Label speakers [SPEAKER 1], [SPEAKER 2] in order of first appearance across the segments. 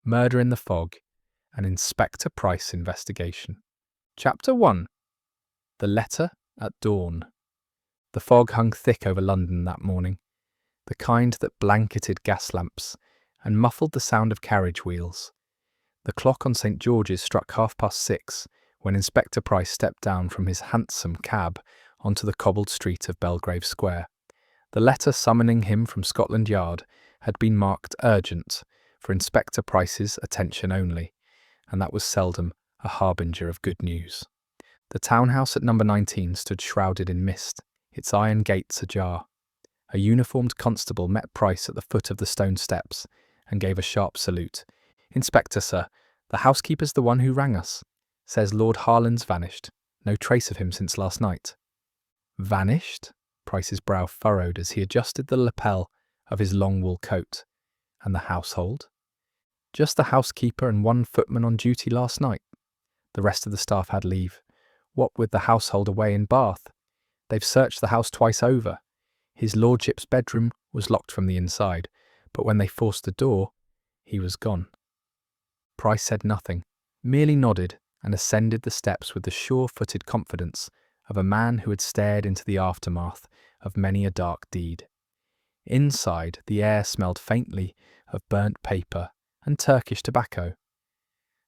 [SPEAKER 1] Murder in the Fog, an Inspector Price investigation. Chapter 1. The Letter at Dawn. The fog hung thick over London that morning, the kind that blanketed gas lamps and muffled the sound of carriage wheels. The clock on St. George's struck 6:30 when Inspector Price stepped down from his hansom cab onto the cobbled street of Belgrave Square. The letter summoning him from Scotland Yard had been marked urgent, for Inspector Price's attention only, and that was seldom a harbinger of good news. The townhouse at number 19 stood shrouded in mist, its iron gates ajar. A uniformed constable met Price at the foot of the stone steps and gave a sharp salute. "Inspector, sir, the housekeeper's the one who rang us. Says Lord Harland's vanished. No trace of him since last night." Vanished? Price's brow furrowed as he adjusted the lapel of his long wool coat. And the household? Just the housekeeper and one footman on duty last night. The rest of the staff had leave. What with the household away in Bath? They've searched the house twice over. His lordship's bedroom was locked from the inside, but when they forced the door, he was gone. Price said nothing, merely nodded and ascended the steps with the sure-footed confidence of a man who had stared into the aftermath of many a dark deed. Inside, the air smelled faintly of burnt paper and Turkish tobacco.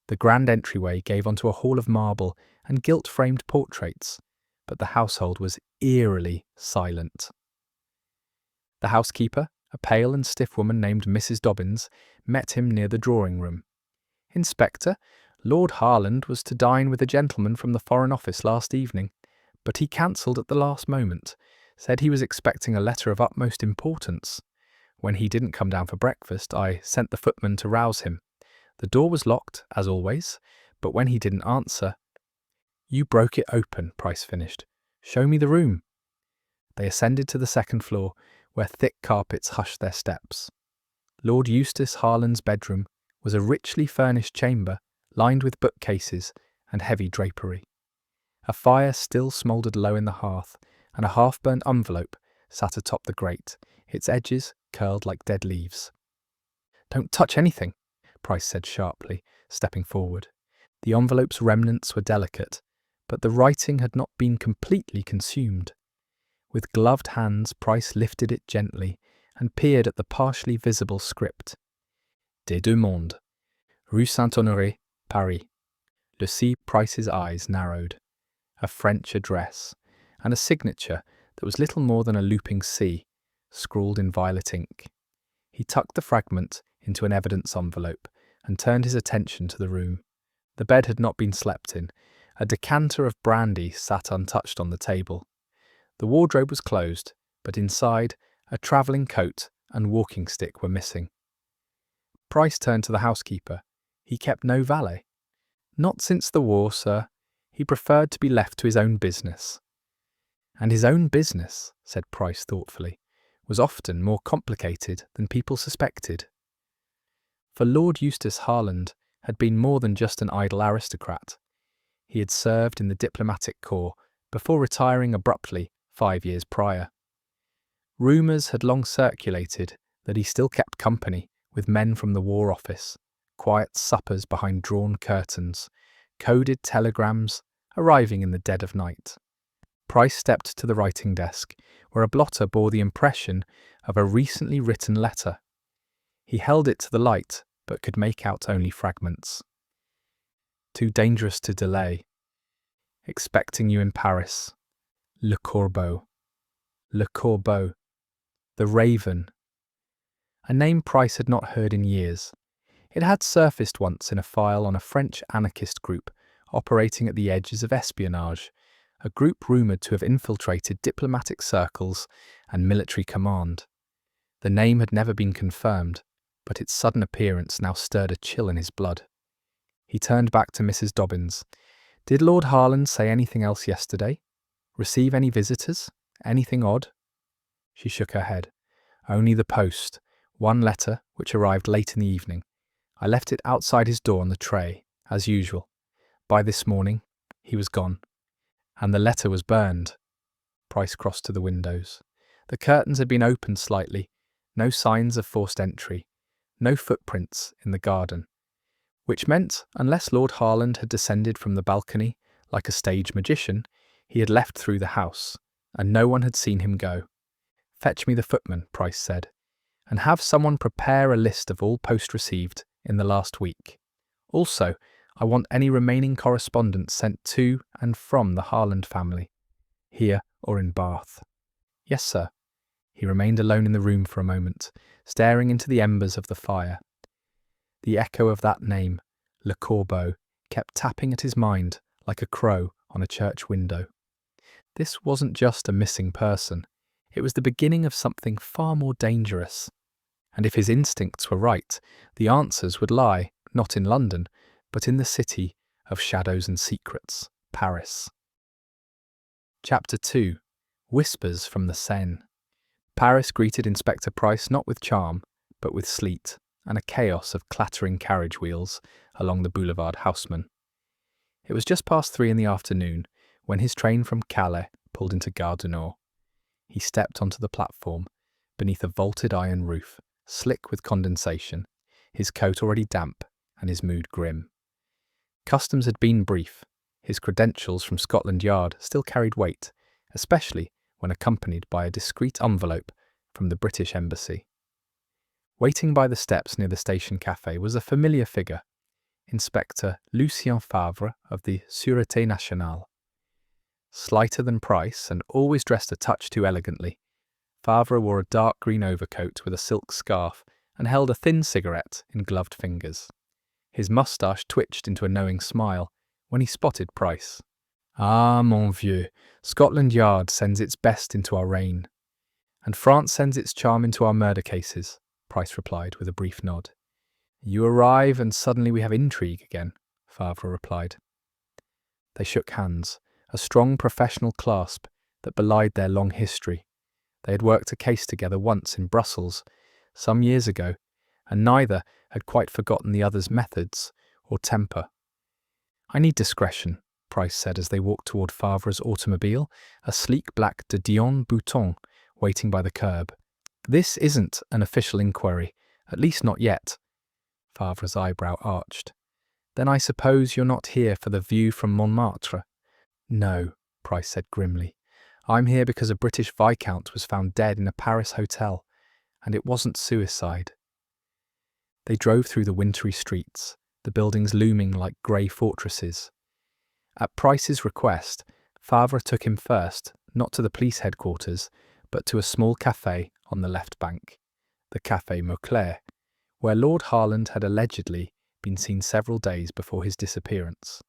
[SPEAKER 1] The grand entryway gave onto a hall of marble and gilt-framed portraits, but the household was eerily silent. The housekeeper, a pale and stiff woman named Mrs. Dobbins, met him near the drawing-room. "Inspector, Lord Harland was to dine with a gentleman from the Foreign Office last evening, but he cancelled at the last moment, said he was expecting a letter of utmost importance. When he didn't come down for breakfast, I sent the footman to rouse him. The door was locked, as always, but when he didn't answer—" "You broke it open," Price finished. "Show me the room." They ascended to the second floor, where thick carpets hushed their steps. Lord Eustace Harland's bedroom was a richly furnished chamber lined with bookcases and heavy drapery. A fire still smouldered low in the hearth, and a half-burnt envelope sat atop the grate, its edges curled like dead leaves. "Don't touch anything," Price said sharply, stepping forward. The envelope's remnants were delicate, but the writing had not been completely consumed. With gloved hands, Price lifted it gently and peered at the partially visible script. "Des Deux Mondes, Rue St. Paris." Lucy Price's eyes narrowed. A French address, and a signature that was little more than a looping C, scrawled in violet ink. He tucked the fragment into an evidence envelope and turned his attention to the room. The bed had not been slept in. A decanter of brandy sat untouched on the table. The wardrobe was closed, but inside, a travelling coat and walking stick were missing. Price turned to the housekeeper. He kept no valet. "Not since the war, sir. He preferred to be left to his own business." And his own business, said Price thoughtfully, was often more complicated than people suspected. For Lord Eustace Harland had been more than just an idle aristocrat. He had served in the diplomatic corps before retiring abruptly 5 years prior. Rumours had long circulated that he still kept company with men from the War Office, quiet suppers behind drawn curtains, coded telegrams arriving in the dead of night. Price stepped to the writing desk, where a blotter bore the impression of a recently written letter. He held it to the light, but could make out only fragments. "Too dangerous to delay. Expecting you in Paris. Le Corbeau. Le Corbeau. The Raven." A name Price had not heard in years. It had surfaced once in a file on a French anarchist group operating at the edges of espionage, a group rumoured to have infiltrated diplomatic circles and military command. The name had never been confirmed, but its sudden appearance now stirred a chill in his blood. He turned back to Mrs. Dobbins. "Did Lord Harland say anything else yesterday? Receive any visitors? Anything odd?" She shook her head. "Only the post. One letter, which arrived late in the evening. I left it outside his door on the tray, as usual. By this morning, he was gone. And the letter was burned." Price crossed to the windows. The curtains had been opened slightly. No signs of forced entry. No footprints in the garden. which meant, unless Lord Harland had descended from the balcony like a stage magician, he had left through the house, and no one had seen him go. "Fetch me the footman," Price said, "and have someone prepare a list of all post received in the last week. Also, I want any remaining correspondence sent to and from the Harland family, here or in Bath." "Yes, sir." He remained alone in the room for a moment, staring into the embers of the fire. The echo of that name, Le Corbeau, kept tapping at his mind like a crow on a church window. This wasn't just a missing person. It was the beginning of something far more dangerous. And if his instincts were right, the answers would lie, not in London, but in the city of shadows and secrets, Paris. Chapter 2. Whispers from the Seine. Paris greeted Inspector Price not with charm, but with sleet, and a chaos of clattering carriage wheels along the boulevard Haussmann. It was just past 3 in the afternoon when his train from Calais pulled into Gare du Nord. He stepped onto the platform, beneath a vaulted iron roof, slick with condensation, his coat already damp and his mood grim. Customs had been brief. His credentials from Scotland Yard still carried weight, especially when accompanied by a discreet envelope from the British Embassy. Waiting by the steps near the station café was a familiar figure, Inspector Lucien Favre of the Sûreté Nationale. Slighter than Price and always dressed a touch too elegantly, Favre wore a dark green overcoat with a silk scarf and held a thin cigarette in gloved fingers. His moustache twitched into a knowing smile when he spotted Price. "Ah, mon vieux, Scotland Yard sends its best into our reign. And France sends its charm into our murder cases," Price replied with a brief nod. "You arrive and suddenly we have intrigue again," Favre replied. They shook hands, a strong professional clasp that belied their long history. They had worked a case together once in Brussels, some years ago, and neither had quite forgotten the other's methods or temper. "I need discretion," Price said as they walked toward Favre's automobile, a sleek black de Dion Bouton waiting by the curb. "This isn't an official inquiry, at least not yet." Favre's eyebrow arched. "Then I suppose you're not here for the view from Montmartre?" "No," Price said grimly. "I'm here because a British viscount was found dead in a Paris hotel, and it wasn't suicide." They drove through the wintry streets, the buildings looming like grey fortresses. At Price's request, Favre took him first, not to the police headquarters, but to a small café on the left bank, the Café Mauclair, where Lord Harland had allegedly been seen several days before his disappearance.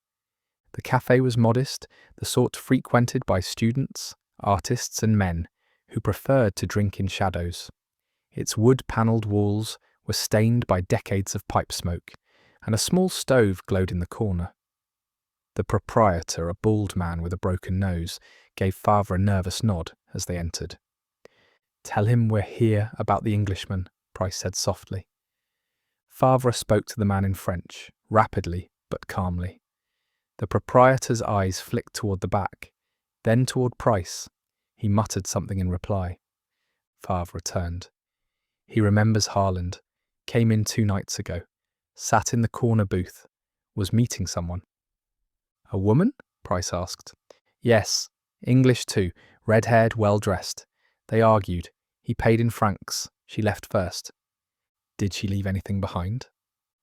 [SPEAKER 1] The café was modest, the sort frequented by students, artists and men who preferred to drink in shadows. Its wood-panelled walls were stained by decades of pipe smoke, and a small stove glowed in the corner. The proprietor, a bald man with a broken nose, gave Favre a nervous nod as they entered. "Tell him we're here about the Englishman," Price said softly. Favre spoke to the man in French, rapidly but calmly. The proprietor's eyes flicked toward the back, then toward Price. He muttered something in reply. Favre returned. "He remembers Harland, came in 2 nights ago, sat in the corner booth, was meeting someone." "A woman?" Price asked. "Yes, English too, red-haired, well-dressed. They argued. He paid in francs. She left first." "Did she leave anything behind?"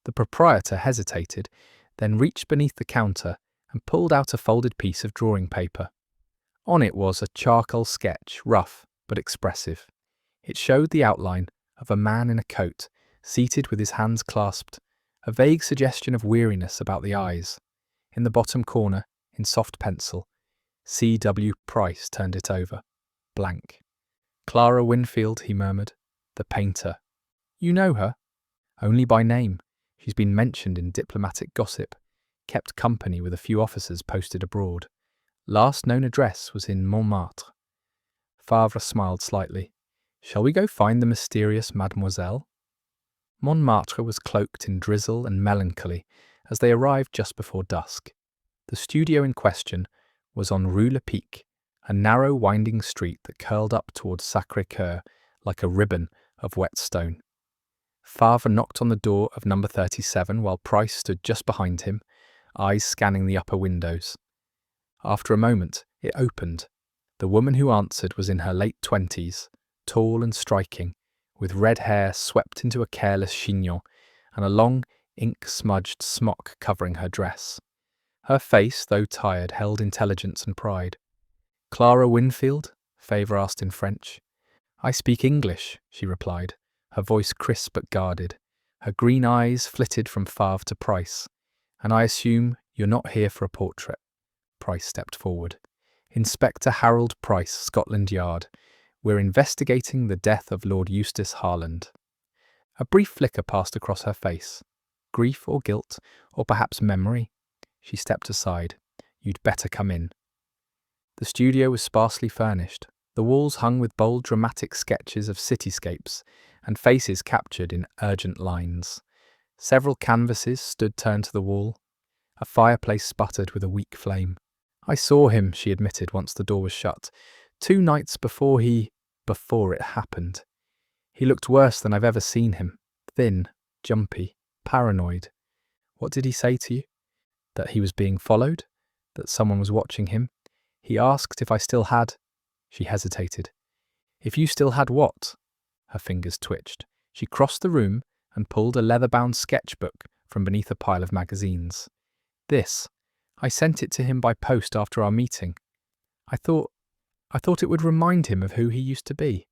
[SPEAKER 1] The proprietor hesitated, then reached beneath the counter and pulled out a folded piece of drawing paper. On it was a charcoal sketch, rough but expressive. It showed the outline of a man in a coat, seated with his hands clasped, a vague suggestion of weariness about the eyes. In the bottom corner, in soft pencil, C.W. Price turned it over. Blank. "Clara Winfield," he murmured. "The painter." "You know her?" "Only by name. She's been mentioned in diplomatic gossip. Kept company with a few officers posted abroad. Last known address was in Montmartre." Favre smiled slightly. "Shall we go find the mysterious mademoiselle?" Montmartre was cloaked in drizzle and melancholy as they arrived just before dusk. The studio in question was on Rue Lepic, a narrow winding street that curled up towards Sacré-Cœur like a ribbon of wet stone. Favre knocked on the door of number 37 while Price stood just behind him, eyes scanning the upper windows. After a moment, it opened. The woman who answered was in her late 20s, tall and striking, with red hair swept into a careless chignon and a long, ink-smudged smock covering her dress. Her face, though tired, held intelligence and pride. "Clara Winfield?" Favre asked in French. "I speak English," she replied, her voice crisp but guarded. Her green eyes flitted from Favre to Price. "And I assume you're not here for a portrait." Price stepped forward. "Inspector Harold Price, Scotland Yard. We're investigating the death of Lord Eustace Harland." A brief flicker passed across her face. Grief or guilt, or perhaps memory? She stepped aside. "You'd better come in." The studio was sparsely furnished. The walls hung with bold, dramatic sketches of cityscapes and faces captured in urgent lines. Several canvases stood turned to the wall. A fireplace sputtered with a weak flame. "I saw him," she admitted once the door was shut. "2 nights before it happened. He looked worse than I've ever seen him. Thin, jumpy, paranoid." "What did he say to you?" "That he was being followed? That someone was watching him? He asked if I still had—" She hesitated. "If you still had what?" Her fingers twitched. She crossed the room and pulled a leather-bound sketchbook from beneath a pile of magazines. "This. I sent it to him by post after our meeting. I thought it would remind him of who he used to be."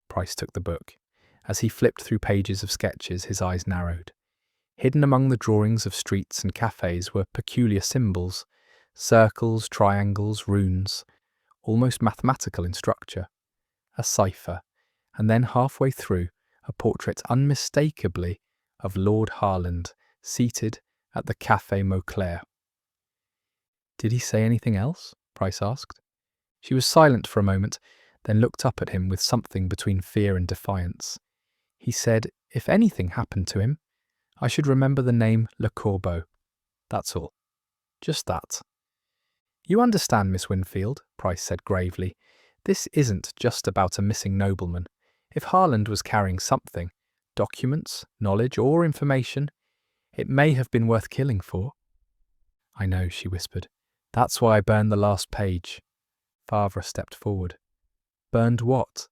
[SPEAKER 1] Price took the book. As he flipped through pages of sketches, his eyes narrowed. Hidden among the drawings of streets and cafes were peculiar symbols, circles, triangles, runes, almost mathematical in structure. A cipher, and then halfway through, a portrait unmistakably of Lord Harland, seated at the Café Mauclair. "Did he say anything else?" Price asked. She was silent for a moment, then looked up at him with something between fear and defiance. "He said, if anything happened to him, I should remember the name Le Corbeau. That's all. Just that." "You understand, Miss Winfield," Price said gravely, "this isn't just about a missing nobleman. If Harland was carrying something, documents, knowledge, or information, it may have been worth killing for." "I know," she whispered. "That's why I burned the last page." Favre stepped forward. "Burned what?"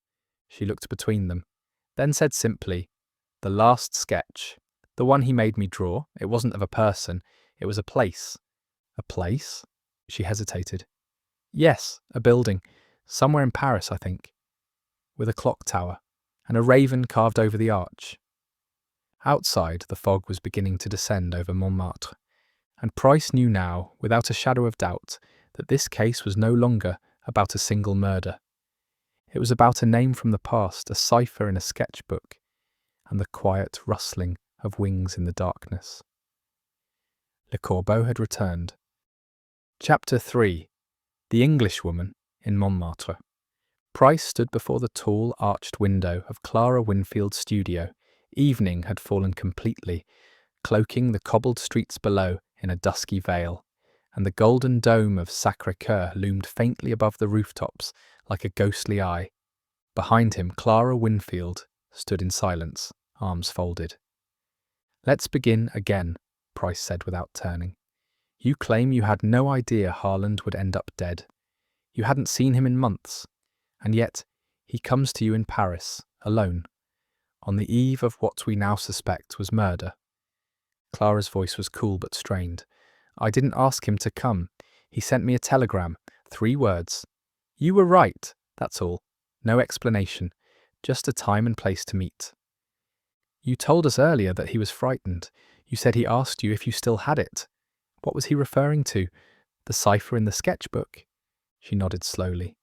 [SPEAKER 1] She looked between them, then said simply, "The last sketch. The one he made me draw. It wasn't of a person. It was a place." "A place?" She hesitated. "Yes, a building. Somewhere in Paris, I think. With a clock tower, and a raven carved over the arch." Outside, the fog was beginning to descend over Montmartre, and Price knew now, without a shadow of doubt, that this case was no longer about a single murder. It was about a name from the past, a cipher in a sketchbook, and the quiet rustling of wings in the darkness. Le Corbeau had returned. Chapter 3. The Englishwoman in Montmartre. Price stood before the tall, arched window of Clara Winfield's studio. Evening had fallen completely, cloaking the cobbled streets below in a dusky veil, and the golden dome of Sacré-Cœur loomed faintly above the rooftops like a ghostly eye. Behind him, Clara Winfield stood in silence, arms folded. "Let's begin again," Price said without turning. "You claim you had no idea Harland would end up dead. You hadn't seen him in months, and yet he comes to you in Paris, alone, on the eve of what we now suspect was murder." Clara's voice was cool but strained. "I didn't ask him to come. He sent me a telegram, 3 words. 'You were right,' that's all. No explanation, just a time and place to meet." "You told us earlier that he was frightened. You said he asked you if you still had it. What was he referring to? The cipher in the sketchbook?" She nodded slowly.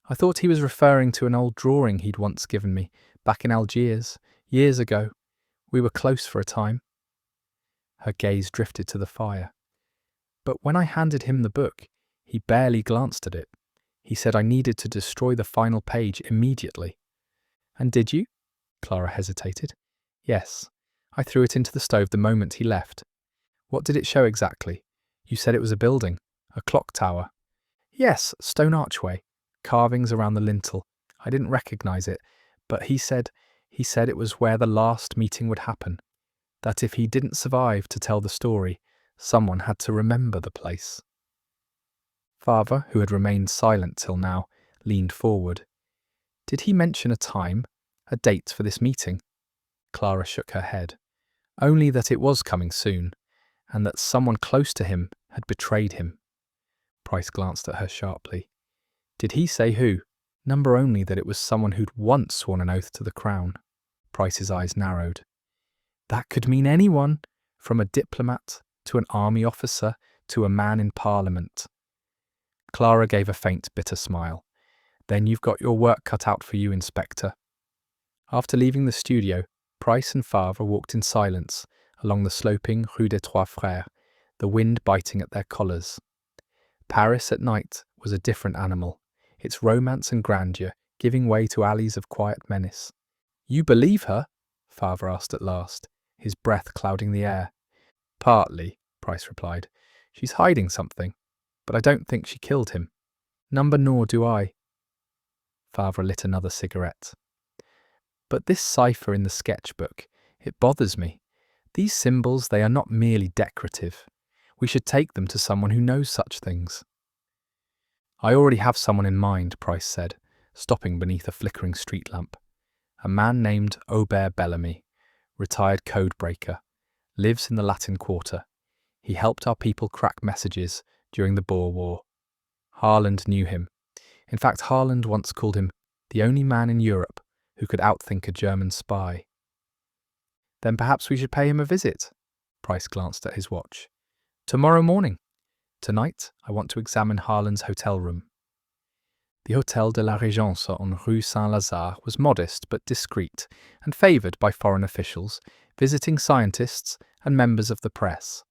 [SPEAKER 1] "I thought he was referring to an old drawing he'd once given me, back in Algiers, years ago. We were close for a time." Her gaze drifted to the fire. "But when I handed him the book, he barely glanced at it. He said I needed to destroy the final page immediately." "And did you?" Clara hesitated. "Yes. I threw it into the stove the moment he left." "What did it show exactly? You said it was a building, a clock tower." "Yes, stone archway, carvings around the lintel. I didn't recognize it, but he said He said it was where the last meeting would happen, that if he didn't survive to tell the story, someone had to remember the place. Father, who had remained silent till now, leaned forward. Did he mention a time, a date for this meeting? Clara shook her head. Only that it was coming soon, and that someone close to him had betrayed him. Price glanced at her sharply. Did he say who? Number only that it was someone who'd once sworn an oath to the crown. Price's eyes narrowed. That could mean anyone, from a diplomat to an army officer to a man in Parliament. Clara gave a faint, bitter smile. Then you've got your work cut out for you, Inspector. After leaving the studio, Price and Favre walked in silence along the sloping Rue des Trois Frères, the wind biting at their collars. Paris at night was a different animal, its romance and grandeur giving way to alleys of quiet menace. You believe her? Favre asked at last, his breath clouding the air. Partly, Price replied. She's hiding something, but I don't think she killed him. Nor do I. Favre lit another cigarette. But this cipher in the sketchbook, it bothers me. These symbols, they are not merely decorative. We should take them to someone who knows such things. I already have someone in mind, Price said, stopping beneath a flickering street lamp. A man named Aubert Bellamy, retired codebreaker, lives in the Latin Quarter. He helped our people crack messages during the Boer War. Harland knew him. In fact, Harland once called him the only man in Europe who could outthink a German spy. Then perhaps we should pay him a visit. Price glanced at his watch. Tomorrow morning. Tonight, I want to examine Harland's hotel room. The Hôtel de la Régence on Rue St. Lazare was modest but discreet and favoured by foreign officials, visiting scientists and members of the press.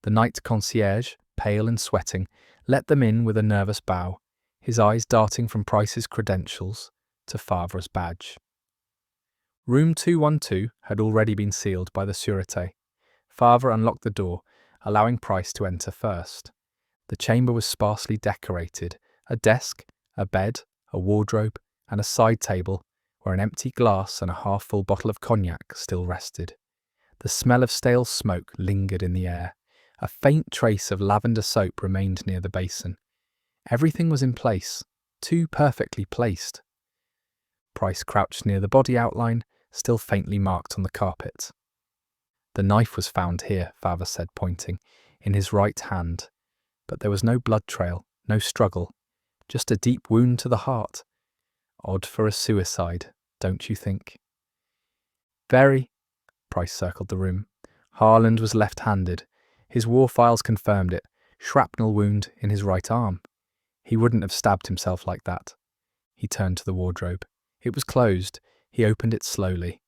[SPEAKER 1] The night concierge, pale and sweating, let them in with a nervous bow, his eyes darting from Price's credentials to Favre's badge. Room 212 had already been sealed by the sûreté. Favre unlocked the door, allowing Price to enter first. The chamber was sparsely decorated, a desk, a bed, a wardrobe, and a side table where an empty glass and a half-full bottle of cognac still rested. The smell of stale smoke lingered in the air. A faint trace of lavender soap remained near the basin. Everything was in place, too perfectly placed. Price crouched near the body outline, still faintly marked on the carpet. The knife was found here, Favre said, pointing, in his right hand. But there was no blood trail, no struggle, just a deep wound to the heart. Odd for a suicide, don't you think? Very. Price circled the room. Harland was left-handed. His war files confirmed it. Shrapnel wound in his right arm. He wouldn't have stabbed himself like that. He turned to the wardrobe. It was closed. He opened it slowly.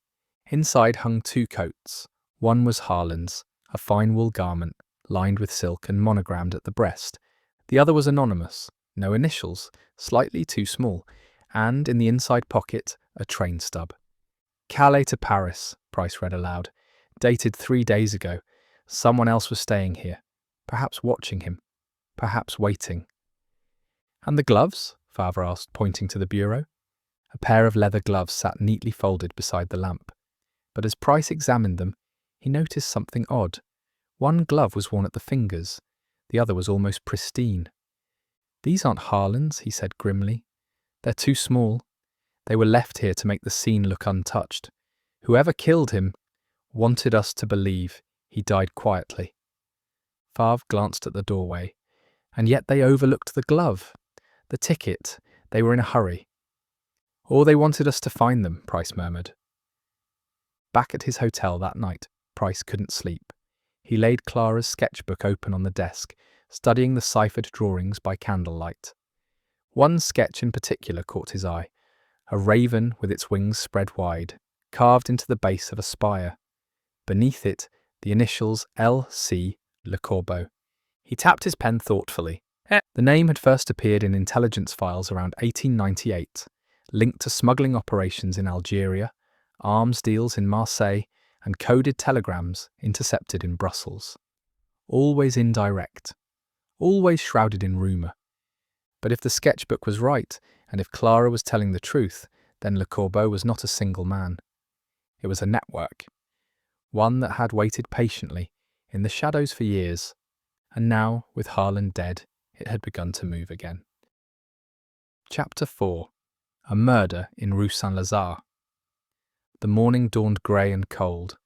[SPEAKER 1] Inside hung two coats. One was Harland's, a fine wool garment, lined with silk and monogrammed at the breast. The other was anonymous, no initials, slightly too small, and in the inside pocket, a train stub. Calais to Paris, Price read aloud. Dated 3 days ago. Someone else was staying here. Perhaps watching him. Perhaps waiting. And the gloves? Favre asked, pointing to the bureau. A pair of leather gloves sat neatly folded beside the lamp. But as Price examined them, he noticed something odd. One glove was worn at the fingers. The other was almost pristine. These aren't Harland's, he said grimly. They're too small. They were left here to make the scene look untouched. Whoever killed him wanted us to believe he died quietly. Favre glanced at the doorway. And yet they overlooked the glove. The ticket. They were in a hurry. Or they wanted us to find them, Price murmured. Back at his hotel that night, Price couldn't sleep. He laid Clara's sketchbook open on the desk, studying the ciphered drawings by candlelight. One sketch in particular caught his eye, a raven with its wings spread wide, carved into the base of a spire. Beneath it, the initials L.C. Le Corbeau. He tapped his pen thoughtfully. The name had first appeared in intelligence files around 1898, linked to smuggling operations in Algeria, arms deals in Marseille, and coded telegrams intercepted in Brussels. Always indirect, always shrouded in rumour. But if the sketchbook was right, and if Clara was telling the truth, then Le Corbeau was not a single man. It was a network, one that had waited patiently in the shadows for years, and now, with Harlan dead, it had begun to move again. Chapter 4. A Murder in Rue St. Lazare. The morning dawned grey and cold.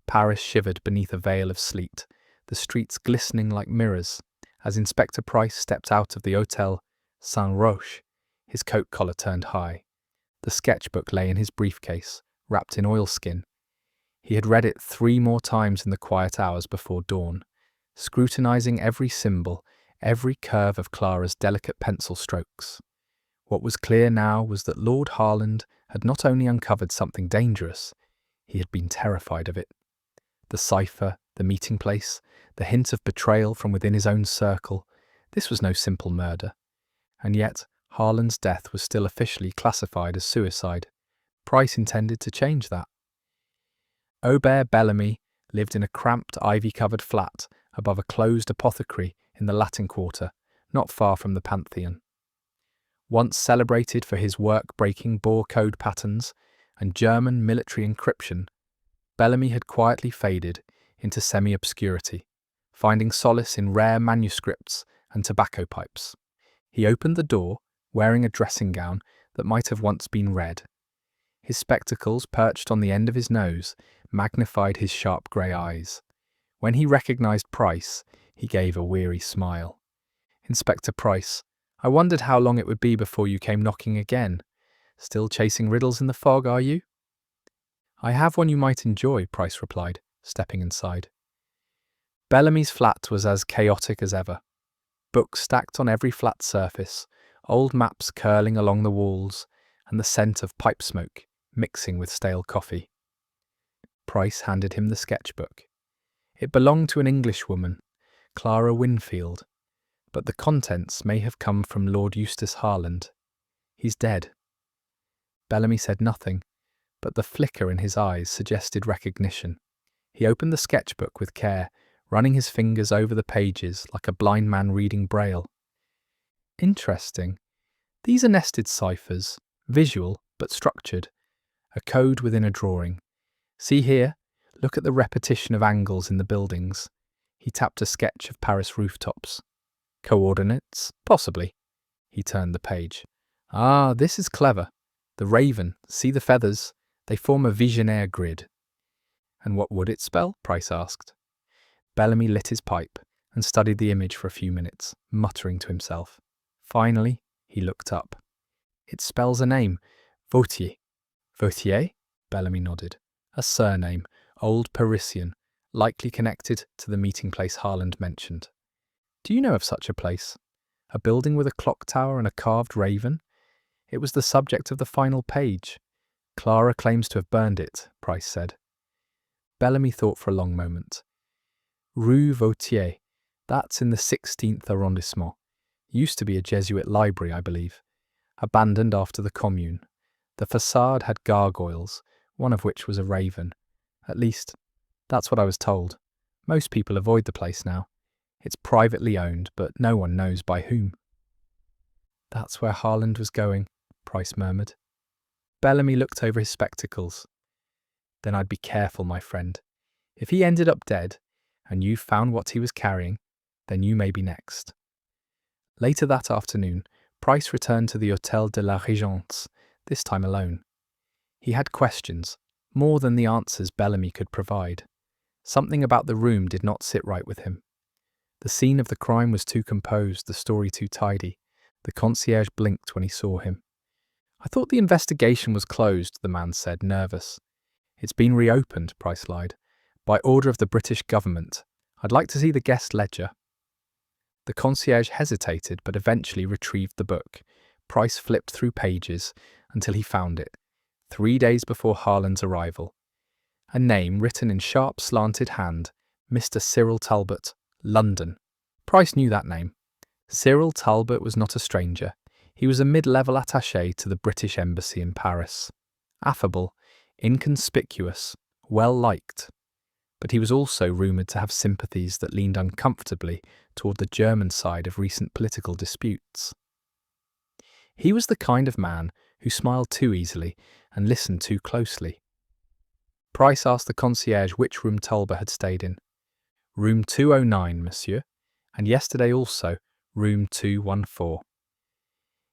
[SPEAKER 1] Paris shivered beneath a veil of sleet, the streets glistening like mirrors, as Inspector Price stepped out of the Hôtel Saint-Roch, his coat collar turned high. The sketchbook lay in his briefcase, wrapped in oilskin. He had read it 3 more times in the quiet hours before dawn, scrutinizing every symbol, every curve of Clara's delicate pencil strokes. What was clear now was that Lord Harland had not only uncovered something dangerous, he had been terrified of it. The cipher, the meeting place, the hint of betrayal from within his own circle, this was no simple murder. And yet, Harland's death was still officially classified as suicide. Price intended to change that. Aubert Bellamy lived in a cramped, ivy-covered flat above a closed apothecary in the Latin Quarter, not far from the Pantheon. Once celebrated for his work-breaking Boer code patterns and German military encryption, Bellamy had quietly faded into semi-obscurity, finding solace in rare manuscripts and tobacco pipes. He opened the door, wearing a dressing gown that might have once been red. His spectacles, perched on the end of his nose, magnified his sharp grey eyes. When he recognised Price, he gave a weary smile. "Inspector Price, I wondered how long it would be before you came knocking again. Still chasing riddles in the fog, are you?" "I have one you might enjoy," Price replied, stepping inside. Bellamy's flat was as chaotic as ever. Books stacked on every flat surface, old maps curling along the walls, and the scent of pipe smoke mixing with stale coffee. Price handed him the sketchbook. It belonged to an Englishwoman, Clara Winfield, but the contents may have come from Lord Eustace Harland. "He's dead." Bellamy said nothing, but the flicker in his eyes suggested recognition. He opened the sketchbook with care, running his fingers over the pages like a blind man reading Braille. "Interesting. These are nested ciphers, visual but structured, a code within a drawing. See here, look at the repetition of angles in the buildings." He tapped a sketch of Paris rooftops. "Coordinates? Possibly." He turned the page. "Ah, this is clever. The raven, see the feathers? They form a visionnaire grid." "And what would it spell?" Price asked. Bellamy lit his pipe and studied the image for a few minutes, muttering to himself. Finally, he looked up. "It spells a name, Vautier." "Vautier?" Bellamy nodded. "A surname, old Parisian, likely connected to the meeting place Harland mentioned." "Do you know of such a place? A building with a clock tower and a carved raven? It was the subject of the final page. Clara claims to have burned it," Price said. Bellamy thought for a long moment. "Rue Vautier, that's in the 16th arrondissement. Used to be a Jesuit library, I believe. Abandoned after the Commune. The facade had gargoyles, one of which was a raven. At least, that's what I was told. Most people avoid the place now. It's privately owned, but no one knows by whom." "That's where Harland was going," Price murmured. Bellamy looked over his spectacles. "Then I'd be careful, my friend. If he ended up dead, and you found what he was carrying, then you may be next." Later that afternoon, Price returned to the Hôtel de la Régence, this time alone. He had questions, more than the answers Bellamy could provide. Something about the room did not sit right with him. The scene of the crime was too composed, the story too tidy. The concierge blinked when he saw him. "I thought the investigation was closed," the man said, nervous. "It's been reopened," Price lied, "by order of the British government. I'd like to see the guest ledger." The concierge hesitated, but eventually retrieved the book. Price flipped through pages until he found it, 3 days before Harland's arrival. A name written in sharp, slanted hand, Mr. Cyril Talbot, London. Price knew that name. Cyril Talbot was not a stranger. He was a mid-level attaché to the British Embassy in Paris. Affable, inconspicuous, well-liked. But he was also rumoured to have sympathies that leaned uncomfortably toward the German side of recent political disputes. He was the kind of man who smiled too easily and listened too closely. Price asked the concierge which room Talbot had stayed in. Room 209, monsieur, and yesterday also, room 214.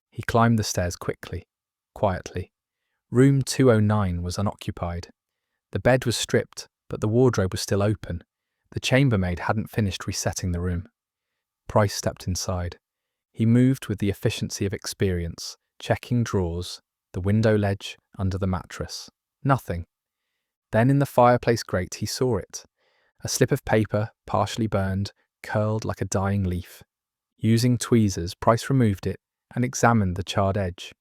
[SPEAKER 1] He climbed the stairs quickly, quietly. Room 209 was unoccupied. The bed was stripped, but the wardrobe was still open. The chambermaid hadn't finished resetting the room. Price stepped inside. He moved with the efficiency of experience, checking drawers, the window ledge, under the mattress. Nothing. Then in the fireplace grate he saw it. A slip of paper, partially burned, curled like a dying leaf. Using tweezers, Price removed it and examined the charred edge.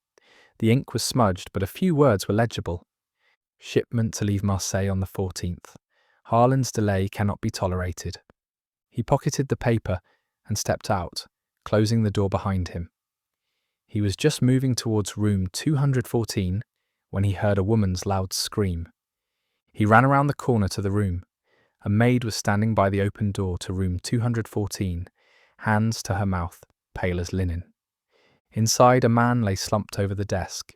[SPEAKER 1] The ink was smudged, but a few words were legible. Shipment to leave Marseille on the 14th. Harlan's delay cannot be tolerated. He pocketed the paper and stepped out, closing the door behind him. He was just moving towards room 214 when he heard a woman's loud scream. He ran around the corner to the room. A maid was standing by the open door to room 214, hands to her mouth, pale as linen. Inside, a man lay slumped over the desk.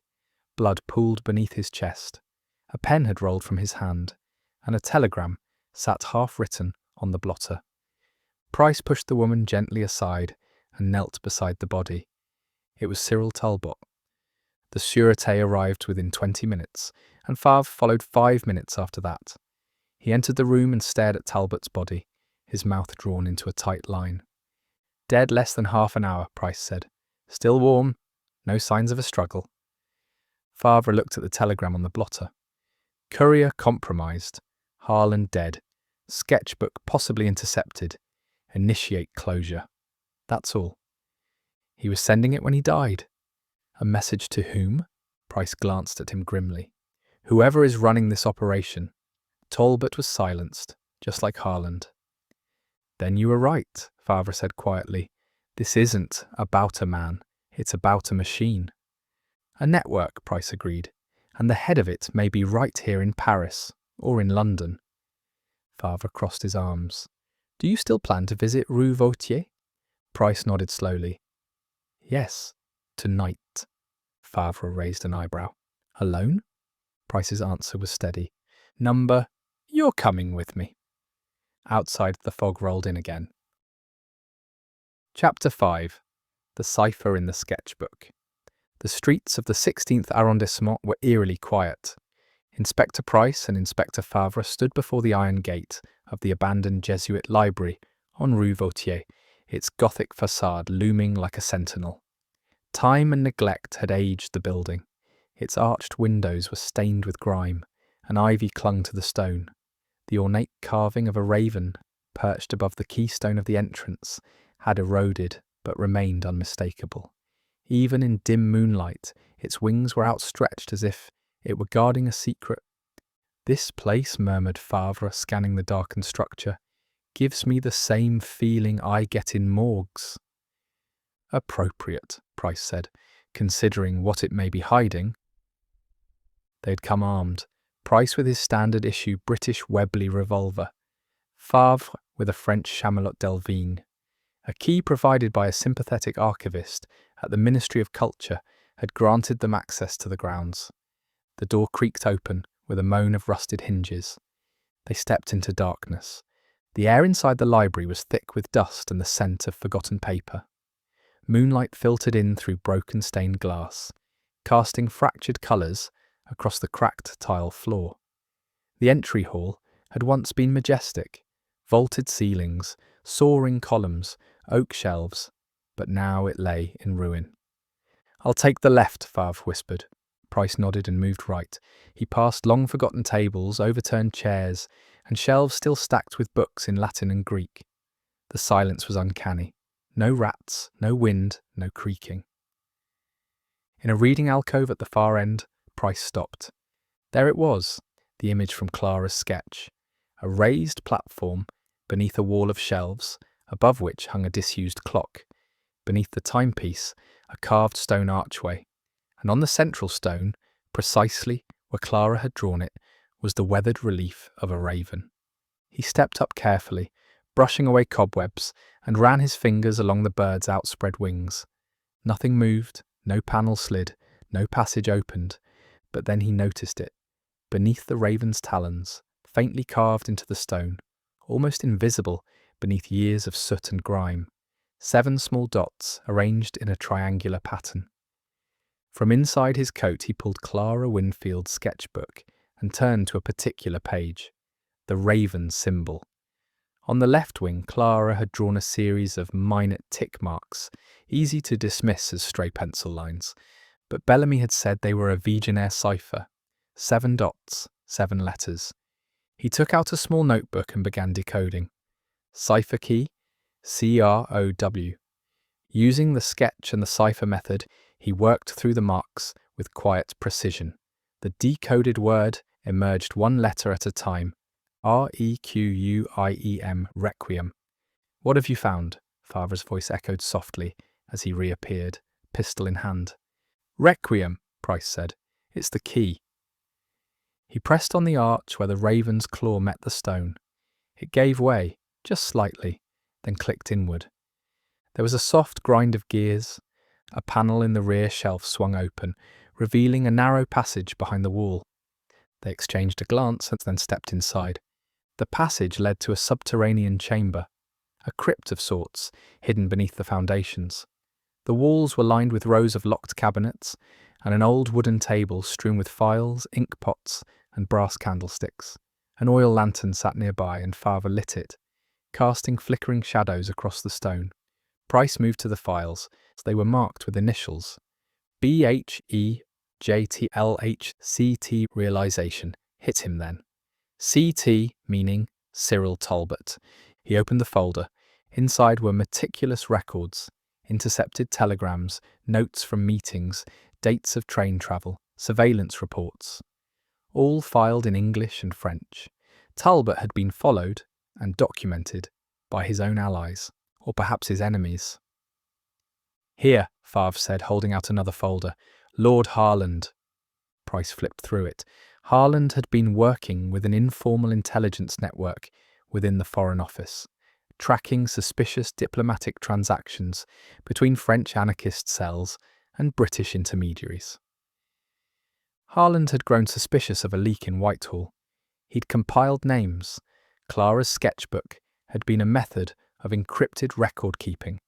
[SPEAKER 1] Blood pooled beneath his chest. A pen had rolled from his hand, and a telegram sat half-written on the blotter. Price pushed the woman gently aside and knelt beside the body. It was Cyril Talbot. The sûreté arrived within 20 minutes, and Favre followed 5 minutes after that. He entered the room and stared at Talbot's body, his mouth drawn into a tight line. Dead less than half an hour, Price said. Still warm, no signs of a struggle. Favre looked at the telegram on the blotter. Courier compromised. Harlan dead. Sketchbook possibly intercepted. Initiate closure. That's all. He was sending it when he died. A message to whom? Price glanced at him grimly. Whoever is running this operation. Talbot was silenced, just like Harlan. Then you were right, Favre said quietly. This isn't about a man, it's about a machine. A network, Price agreed, and the head of it may be right here in Paris, or in London. Favre crossed his arms. Do you still plan to visit Rue Vautier? Price nodded slowly. Yes, tonight. Favre raised an eyebrow. Alone? Price's answer was steady. Number, you're coming with me. Outside, the fog rolled in again. Chapter 5. The Cipher in the Sketchbook. The streets of the 16th arrondissement were eerily quiet. Inspector Price and Inspector Favre stood before the iron gate of the abandoned Jesuit library on Rue Vautier, its Gothic facade looming like a sentinel. Time and neglect had aged the building. Its arched windows were stained with grime, and ivy clung to the stone. The ornate carving of a raven, perched above the keystone of the entrance, had eroded but remained unmistakable. Even in dim moonlight, its wings were outstretched as if it were guarding a secret. This place, murmured Favre, scanning the darkened structure, gives me the same feeling I get in morgues. Appropriate, Price said, considering what it may be hiding. They had come armed, Price with his standard-issue British Webley revolver, Favre with a French Chamelot Delvigne. A key provided by a sympathetic archivist at the Ministry of Culture had granted them access to the grounds. The door creaked open with a moan of rusted hinges. They stepped into darkness. The air inside the library was thick with dust and the scent of forgotten paper. Moonlight filtered in through broken stained glass, casting fractured colours across the cracked tile floor. The entry hall had once been majestic, vaulted ceilings, soaring columns, oak shelves, but now it lay in ruin. I'll take the left, Favre whispered. Price nodded and moved right. He passed long-forgotten tables, overturned chairs, and shelves still stacked with books in Latin and Greek. The silence was uncanny. No rats, no wind, no creaking. In a reading alcove at the far end, Price stopped. There it was, the image from Clara's sketch. A raised platform beneath a wall of shelves, above which hung a disused clock. Beneath the timepiece, a carved stone archway. And on the central stone, precisely where Clara had drawn it, was the weathered relief of a raven. He stepped up carefully, brushing away cobwebs, and ran his fingers along the bird's outspread wings. Nothing moved, no panel slid, no passage opened, but then he noticed it. beneath the raven's talons, faintly carved into the stone, almost invisible beneath years of soot and grime, 7 small dots arranged in a triangular pattern. From inside his coat he pulled Clara Winfield's sketchbook and turned to a particular page, the raven symbol. On the left wing, Clara had drawn a series of minor tick marks, easy to dismiss as stray pencil lines, but Bellamy had said they were a Vigenère cipher, 7 dots, 7 letters. He took out a small notebook and began decoding. Cipher key, CROW. Using the sketch and the cipher method, he worked through the marks with quiet precision. The decoded word emerged 1 letter at a time. REQUIEM, requiem. What have you found? Father's voice echoed softly as he reappeared, pistol in hand. Requiem, Price said. It's the key. He pressed on the arch where the raven's claw met the stone. It gave way, just slightly, then clicked inward. There was a soft grind of gears. A panel in the rear shelf swung open, revealing a narrow passage behind the wall. They exchanged a glance and then stepped inside. The passage led to a subterranean chamber, a crypt of sorts, hidden beneath the foundations. The walls were lined with rows of locked cabinets, and an old wooden table strewn with files, ink pots, and brass candlesticks. An oil lantern sat nearby, and Father lit it, casting flickering shadows across the stone. Price moved to the files. They were marked with initials. BHEJTLHCT. Realization hit him then. CT meaning Cyril Talbot. He opened the folder. Inside were meticulous records, intercepted telegrams, notes from meetings, dates of train travel, surveillance reports, all filed in English and French. Talbot had been followed and documented by his own allies, or perhaps his enemies. Here, Favre said, holding out another folder. Lord Harland. Price flipped through it. Harland had been working with an informal intelligence network within the Foreign Office, tracking suspicious diplomatic transactions between French anarchist cells and British intermediaries. Harland had grown suspicious of a leak in Whitehall. He'd compiled names. Clara's sketchbook had been a method of encrypted record-keeping,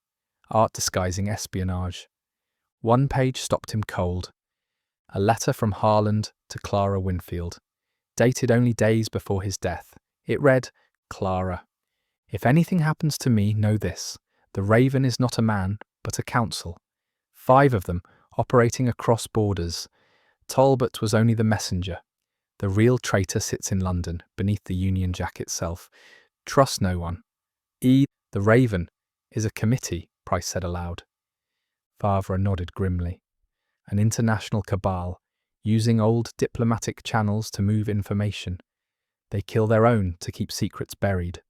[SPEAKER 1] art disguising espionage. 1 page stopped him cold. A letter from Harland to Clara Winfield, dated only days before his death. It read, Clara, if anything happens to me, know this. The Raven is not a man, but a council. 5 of them, operating across borders. Talbot was only the messenger. The real traitor sits in London, beneath the Union Jack itself. Trust no one. The Raven is a committee, Price said aloud. Favre nodded grimly. An international cabal, using old diplomatic channels to move information. They kill their own to keep secrets buried.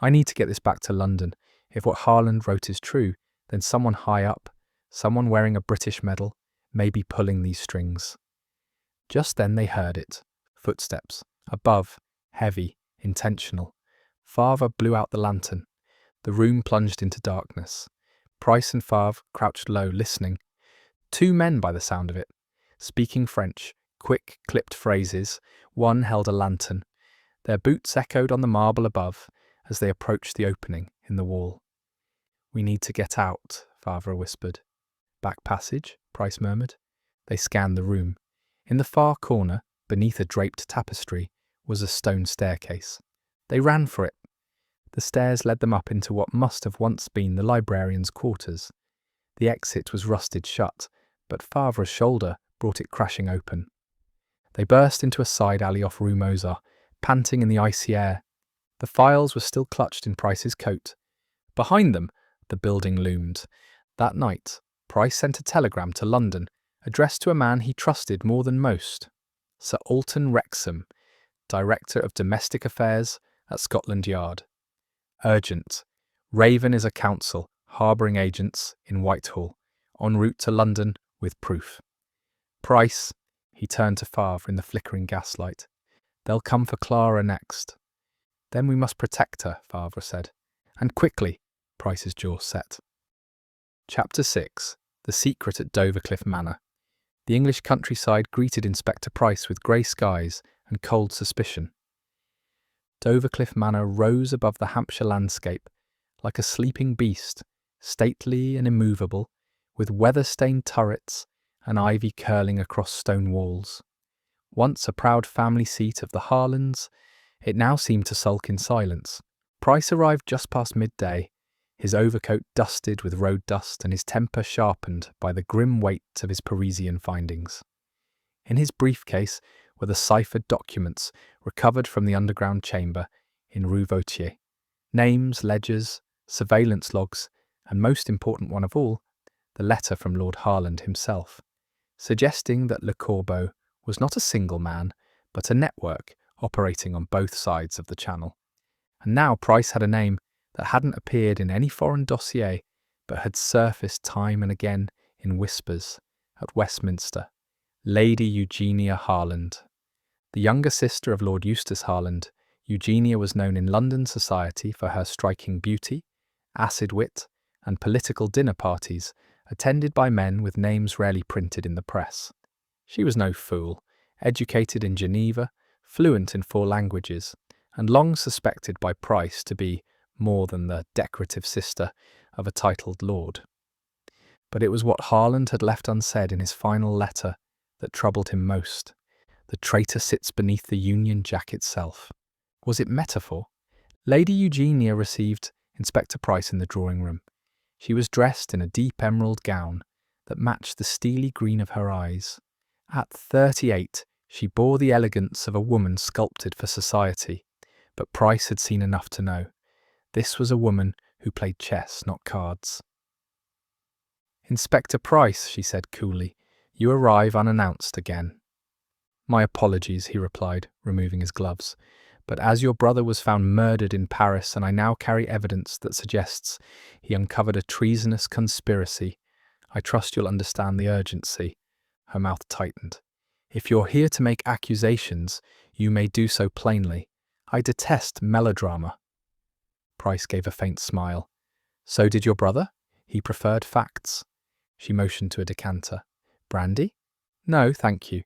[SPEAKER 1] I need to get this back to London. If what Harland wrote is true, then someone high up, someone wearing a British medal, may be pulling these strings. Just then they heard it. Footsteps. Above. Heavy. Intentional. Favre blew out the lantern. The room plunged into darkness. Price and Favre crouched low, listening. 2 men by the sound of it, speaking French, quick, clipped phrases. One held a lantern. Their boots echoed on the marble above as they approached the opening in the wall. We need to get out, Favre whispered. Back passage, Price murmured. They scanned the room. In the far corner, beneath a draped tapestry, was a stone staircase. They ran for it. The stairs led them up into what must have once been the librarian's quarters. The exit was rusted shut, but Favre's shoulder brought it crashing open. They burst into a side alley off Rue St, panting in the icy air. The files were still clutched in Price's coat. Behind them, the building loomed. That night, Price sent a telegram to London, addressed to a man he trusted more than most, Sir Alton Wrexham, Director of Domestic Affairs at Scotland Yard. Urgent. Raven is a council, harbouring agents in Whitehall, en route to London with proof. Price, he turned to Favre in the flickering gaslight. They'll come for Clara next. Then we must protect her, Favre said. And quickly, Price's jaw set. Chapter 6. The Secret at Dovercliffe Manor. The English countryside greeted Inspector Price with grey skies and cold suspicion. Dovercliffe Manor rose above the Hampshire landscape like a sleeping beast, stately and immovable, with weather-stained turrets and ivy curling across stone walls. Once a proud family seat of the Harlands, it now seemed to sulk in silence. Price arrived just past midday, his overcoat dusted with road dust and his temper sharpened by the grim weight of his Parisian findings. In his briefcase were the ciphered documents recovered from the underground chamber in Rue St. Names, ledgers, surveillance logs, and most important one of all, the letter from Lord Harland himself, suggesting that Le Corbeau was not a single man, but a network operating on both sides of the Channel. And now Price had a name that hadn't appeared in any foreign dossier, but had surfaced time and again in whispers at Westminster. Lady Eugenia Harland. The younger sister of Lord Eustace Harland, Eugenia was known in London society for her striking beauty, acid wit, and political dinner parties attended by men with names rarely printed in the press. She was no fool, educated in Geneva, fluent in 4 languages, and long suspected by Price to be more than the decorative sister of a titled lord. But it was what Harland had left unsaid in his final letter that troubled him most. The traitor sits beneath the Union Jack itself. Was it metaphor? Lady Eugenia received Inspector Price in the drawing-room. She was dressed in a deep emerald gown that matched the steely green of her eyes. At 38, she bore the elegance of a woman sculpted for society, but Price had seen enough to know. This was a woman who played chess, not cards. "Inspector Price," she said coolly, "you arrive unannounced again." "My apologies," he replied, removing his gloves, "but as your brother was found murdered in Paris and I now carry evidence that suggests he uncovered a treasonous conspiracy, I trust you'll understand the urgency." Her mouth tightened. "If you're here to make accusations, you may do so plainly. I detest melodrama." Price gave a faint smile. "So did your brother? He preferred facts." She motioned to a decanter. "Brandy?" "No, thank you.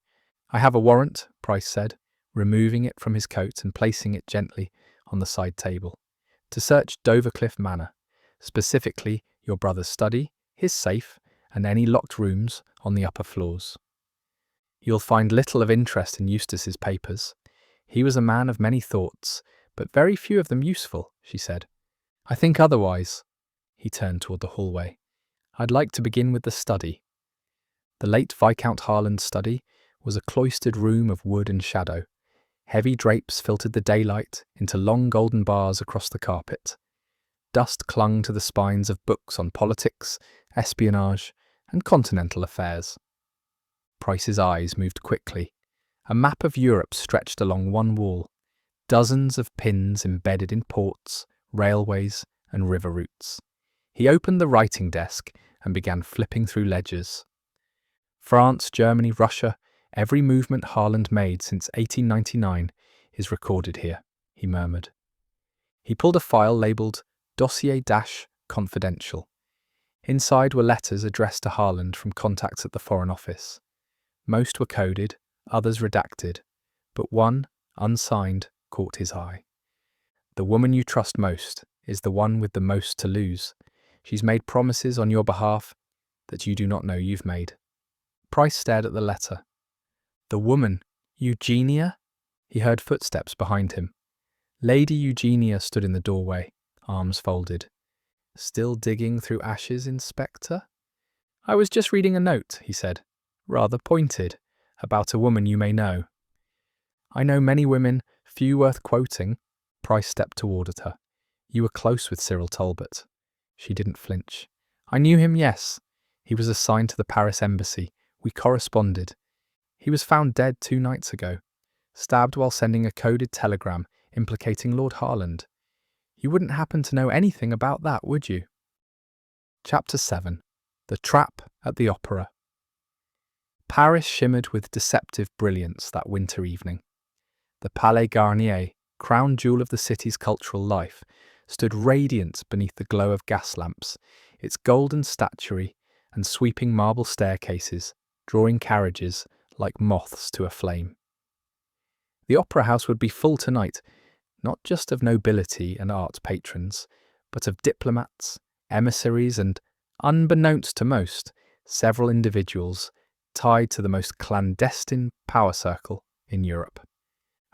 [SPEAKER 1] I have a warrant," Price said, removing it from his coat and placing it gently on the side table, "to search Dovercliffe Manor, specifically your brother's study, his safe, and any locked rooms on the upper floors. You'll find little of interest in Eustace's papers. He was a man of many thoughts, but very few of them useful," she said. "I think otherwise." He turned toward the hallway. "I'd like to begin with the study." The late Viscount Harland's study was a cloistered room of wood and shadow. Heavy drapes filtered the daylight into long golden bars across the carpet. Dust clung to the spines of books on politics, espionage, and continental affairs. Price's eyes moved quickly. A map of Europe stretched along one wall, dozens of pins embedded in ports, railways, and river routes. He opened the writing desk and began flipping through ledgers. France, Germany, Russia, every movement Harland made since 1899 is recorded here, he murmured. He pulled a file labelled Dossier-Confidential. Inside were letters addressed to Harland from contacts at the Foreign Office. Most were coded, others redacted, but one, unsigned, caught his eye. "The woman you trust most is the one with the most to lose. She's made promises on your behalf that you do not know you've made." Price stared at the letter. "The woman, Eugenia?" He heard footsteps behind him. Lady Eugenia stood in the doorway, arms folded. "Still digging through ashes, Inspector?" "I was just reading a note," he said, rather pointed, "about a woman you may know." "I know many women, few worth quoting." Price stepped toward her. "You were close with Cyril Talbot." She didn't flinch. "I knew him, yes. He was assigned to the Paris embassy. We corresponded. He was found dead 2 nights ago, stabbed while sending a coded telegram implicating Lord Harland. You wouldn't happen to know anything about that, would you?" Chapter 7. The Trap at the Opera. Paris shimmered with deceptive brilliance that winter evening. The Palais Garnier, crown jewel of the city's cultural life, stood radiant beneath the glow of gas lamps, its golden statuary and sweeping marble staircases drawing carriages like moths to a flame. The opera house would be full tonight, not just of nobility and art patrons, but of diplomats, emissaries, and, unbeknownst to most, several individuals tied to the most clandestine power circle in Europe.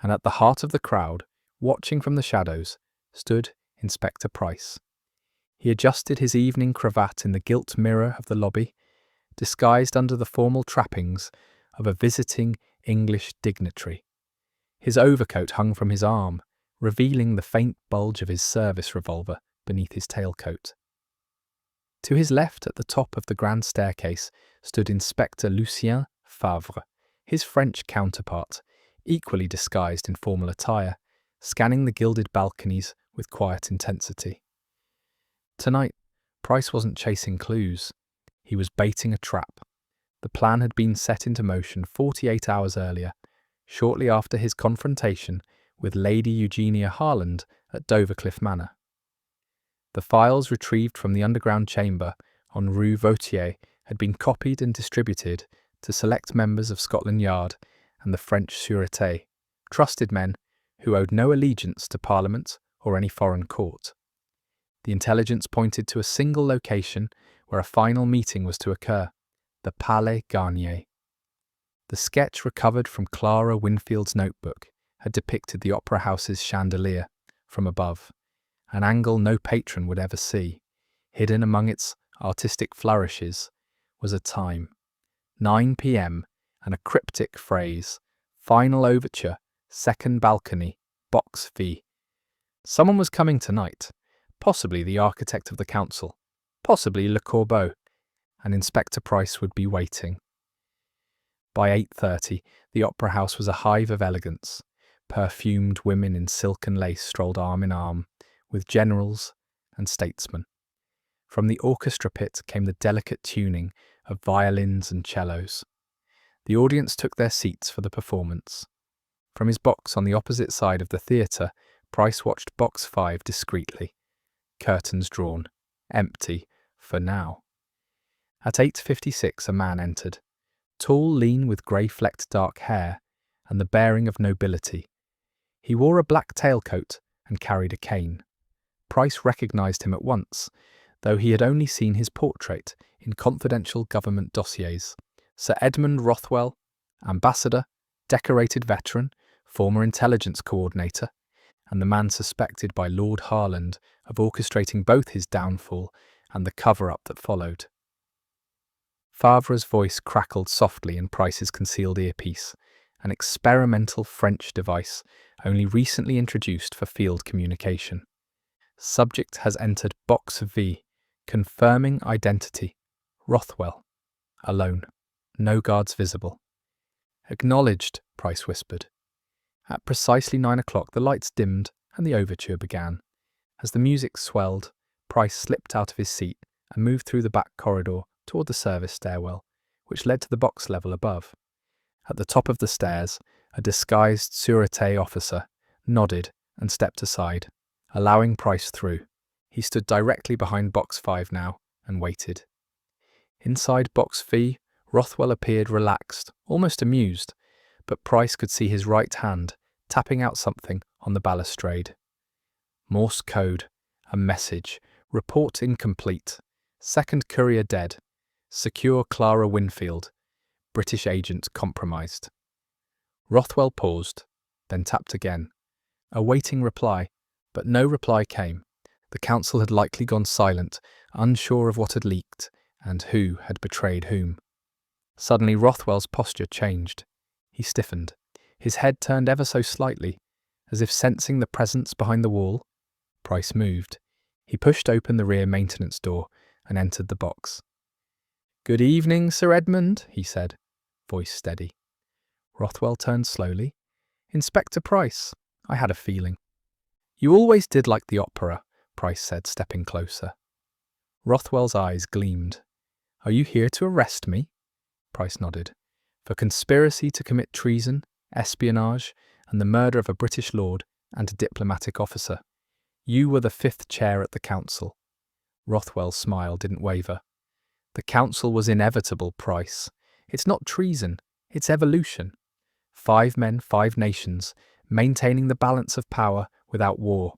[SPEAKER 1] And at the heart of the crowd, watching from the shadows, stood Inspector Price. He adjusted his evening cravat in the gilt mirror of the lobby, disguised under the formal trappings of a visiting English dignitary. His overcoat hung from his arm, revealing the faint bulge of his service revolver beneath his tailcoat. To his left, at the top of the grand staircase, stood Inspector Lucien Favre, his French counterpart, equally disguised in formal attire, scanning the gilded balconies with quiet intensity. Tonight, Price wasn't chasing clues. He was baiting a trap. The plan had been set into motion 48 hours earlier, shortly after his confrontation with Lady Eugenia Harland at Dovercliffe Manor. The files retrieved from the underground chamber on Rue St had been copied and distributed to select members of Scotland Yard and the French Sûreté, trusted men who owed no allegiance to Parliament or any foreign court. The intelligence pointed to a single location where a final meeting was to occur, the Palais Garnier. The sketch recovered from Clara Winfield's notebook had depicted the opera house's chandelier from above, an angle no patron would ever see. Hidden among its artistic flourishes was a time, 9 p.m, and a cryptic phrase, final overture, second balcony, box V. Someone was coming tonight, possibly the architect of the council, possibly Le Corbeau, and Inspector Price would be waiting. By 8:30, the opera house was a hive of elegance. Perfumed women in silk and lace strolled arm in arm, with generals and statesmen. From the orchestra pit came the delicate tuning of violins and cellos. The audience took their seats for the performance. From his box on the opposite side of the theatre, Price watched Box 5 discreetly. Curtains drawn, empty, for now. At 8:56 a man entered, tall, lean, with grey-flecked dark hair, and the bearing of nobility. He wore a black tailcoat and carried a cane. Price recognised him at once, though he had only seen his portrait in confidential government dossiers. Sir Edmund Rothwell, ambassador, decorated veteran, former intelligence coordinator, and the man suspected by Lord Harland of orchestrating both his downfall and the cover-up that followed. Favre's voice crackled softly in Price's concealed earpiece, an experimental French device only recently introduced for field communication. Subject has entered Box V, confirming identity. Rothwell. Alone. No guards visible. Acknowledged, Price whispered. At precisely 9 o'clock the lights dimmed and the overture began. As the music swelled, Price slipped out of his seat and moved through the back corridor toward the service stairwell, which led to the box level above. At the top of the stairs, a disguised sûreté officer nodded and stepped aside, allowing Price through. He stood directly behind Box 5 now and waited. Inside Box V, Rothwell appeared relaxed, almost amused, but Price could see his right hand tapping out something on the balustrade. Morse code, a message, report incomplete, second courier dead, secure Clara Winfield, British agent compromised. Rothwell paused, then tapped again, awaiting reply, but no reply came. The council had likely gone silent, unsure of what had leaked and who had betrayed whom. Suddenly Rothwell's posture changed. He stiffened, his head turned ever so slightly, as if sensing the presence behind the wall. Price moved. He pushed open the rear maintenance door and entered the box. "Good evening, Sir Edmund," he said, voice steady. Rothwell turned slowly. "Inspector Price, I had a feeling." "You always did like the opera," Price said, stepping closer. Rothwell's eyes gleamed. "Are you here to arrest me?" Price nodded. "For conspiracy to commit treason, espionage, and the murder of a British lord and a diplomatic officer. You were the 5th chair at the council." Rothwell's smile didn't waver. "The council was inevitable, Price. It's not treason, it's evolution. 5 men, 5 nations, maintaining the balance of power without war.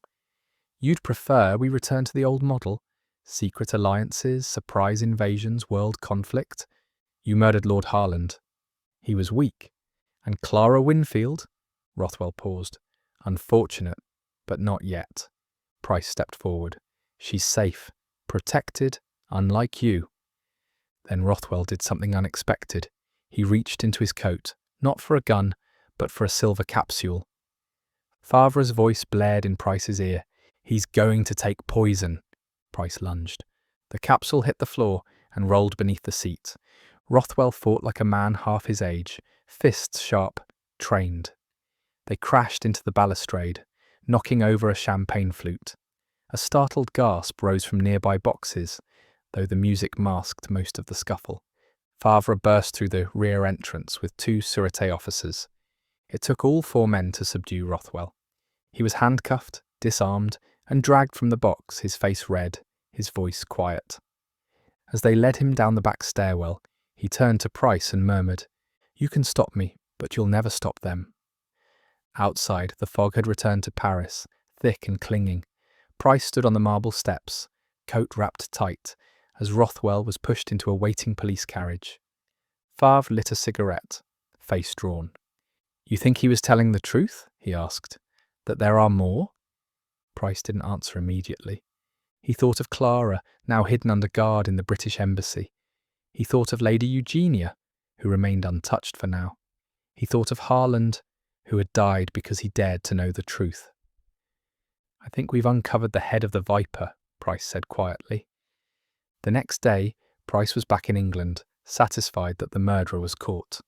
[SPEAKER 1] You'd prefer we return to the old model? Secret alliances, surprise invasions, world conflict? You murdered Lord Harland. He was weak. And Clara Winfield? Rothwell paused. Unfortunate, but not yet. Price stepped forward. She's safe, protected, unlike you. Then Rothwell did something unexpected. He reached into his coat, not for a gun, but for a silver capsule. Favre's voice blared in Price's ear. He's going to take poison. Price lunged. The capsule hit the floor and rolled beneath the seat. Rothwell fought like a man half his age, fists sharp, trained. They crashed into the balustrade, knocking over a champagne flute. A startled gasp rose from nearby boxes, though the music masked most of the scuffle. Favre burst through the rear entrance with 2 sûreté officers. It took all 4 men to subdue Rothwell. He was handcuffed, disarmed, and dragged from the box, his face red, his voice quiet. As they led him down the back stairwell, he turned to Price and murmured, "You can stop me, but you'll never stop them." Outside, the fog had returned to Paris, thick and clinging. Price stood on the marble steps, coat wrapped tight, as Rothwell was pushed into a waiting police carriage. Favre lit a cigarette, face drawn. "You think he was telling the truth?" he asked. "That there are more?" Price didn't answer immediately. He thought of Clara, now hidden under guard in the British embassy. He thought of Lady Eugenia, who remained untouched for now. He thought of Harland, who had died because he dared to know the truth. "I think we've uncovered the head of the viper," Price said quietly. The next day, Price was back in England, satisfied that the murderer was caught.